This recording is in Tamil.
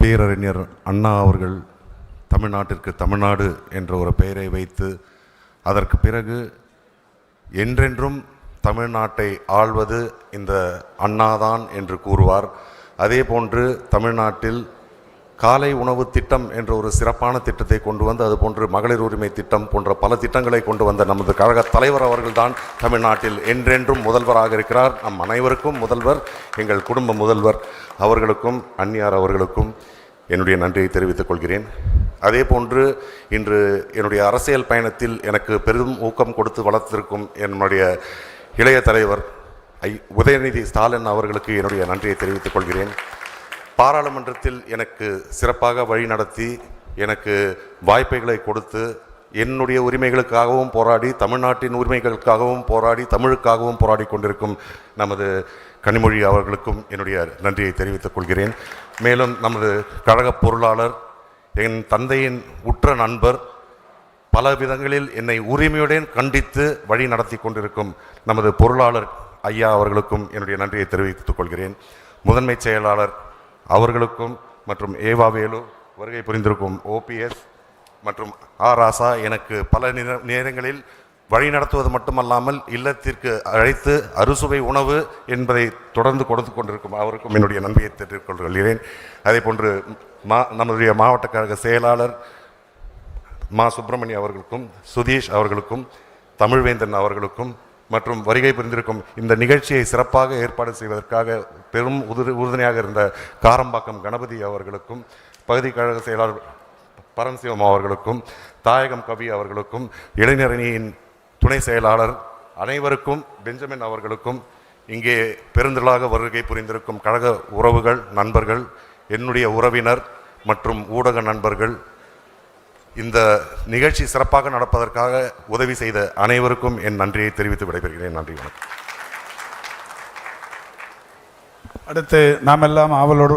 பேரறிஞர் அண்ணா அவர்கள் தமிழ்நாட்டிற்கு தமிழ்நாடு என்ற ஒரு பெயரை வைத்து அதற்கு பிறகு என்றென்றும் தமிழ்நாட்டை ஆள்வது இந்த அண்ணாதான் என்று கூறுவார். அதே போன்று தமிழ்நாட்டில் காலை உணவு திட்டம் என்ற ஒரு சிறப்பான திட்டத்தை கொண்டு வந்து, அதுபோன்று மகளிர் உரிமை திட்டம் போன்ற பல திட்டங்களை கொண்டு வந்த நமது கழக தலைவர் அவர்கள்தான் தமிழ்நாட்டில் என்றென்றும் முதல்வராக இருக்கிறார். நம் அனைவருக்கும் முதல்வர், எங்கள் குடும்ப முதல்வர் அவர்களுக்கும் அன்னியார் அவர்களுக்கும் என்னுடைய நன்றியை தெரிவித்துக் கொள்கிறேன். அதே போன்று இன்று என்னுடைய அரசியல் பயணத்தில் எனக்கு பெரிதும் ஊக்கம் கொடுத்து வளர்த்திருக்கும் என்னுடைய இளைய தலைவர் உதயநிதி ஸ்டாலின் அவர்களுக்கு என்னுடைய நன்றியை தெரிவித்துக் கொள்கிறேன். பாராளுமன்றத்தில் எனக்கு சிறப்பாக வழி நடத்தி எனக்கு வாய்ப்புகளை கொடுத்து என்னுடைய உரிமைகளுக்காகவும் போராடி, தமிழ்நாட்டின் உரிமைகளுக்காகவும் போராடி, தமிழுக்காகவும் போராடி கொண்டிருக்கும் நமது கனிமொழி அவர்களுக்கும் என்னுடைய நன்றியை தெரிவித்துக் கொள்கிறேன். மேலும் நமது கழக பொருளாளர், என் தந்தையின் உற்ற நண்பர், பல விதங்களில் என்னை உரிமையுடன் கண்டித்து வழி நடத்தி கொண்டிருக்கும் நமது பொருளாளர் ஐயா அவர்களுக்கும் என்னுடைய நன்றியை தெரிவித்துக் கொள்கிறேன். முதன்மை செயலாளர் அவர்களுக்கும் மற்றும் ஏவாவேலு, வருகை புரிந்திருக்கும் ஓபிஎஸ் மற்றும் ராசா எனக்கு பல நேரங்களில் வழி நடத்துவது மட்டுமல்லாமல் இல்லத்திற்கு அழைத்து அறுசுவை உணவு என்பதை தொடர்ந்து கொடுத்து கொண்டிருக்கும் அவருக்கும் என்னுடைய நன்றியை தெரிவித்துக் கொள்கிறேன். அதே போன்று நம்முடைய மாவட்ட கழக செயலாளர் சுப்பிரமணிய அவர்களுக்கும், சுதீஷ் அவர்களுக்கும், தமிழ்வேந்தன் அவர்களுக்கும் மற்றும் வருகை புரிந்திருக்கும் இந்த நிகழ்ச்சியை சிறப்பாக ஏற்பாடு செய்வதற்காக பெரும் உறுதுணையாக இருந்த காரம்பாக்கம் கணபதி அவர்களுக்கும், பகுதி கழக செயலாளர் பரமசிவம் அவர்களுக்கும், தாயகம் கவி அவர்களுக்கும், இளைஞரணியின் துணை செயலாளர் அனைவருக்கும், பெஞ்சமின் அவர்களுக்கும், இங்கே பெருந்திரளாக வருகை புரிந்திருக்கும் கழக உறவுகள், நண்பர்கள், என்னுடைய உறவினர் மற்றும் ஊடக நண்பர்கள், இந்த நிகழ்ச்சி சிறப்பாக நடப்பதற்காக உதவி செய்த அனைவருக்கும் என் நன்றியை தெரிவித்து விடைபெறுகிறேன். நன்றி, வணக்கம். அடுத்து நாம் எல்லாம் ஆவலோடு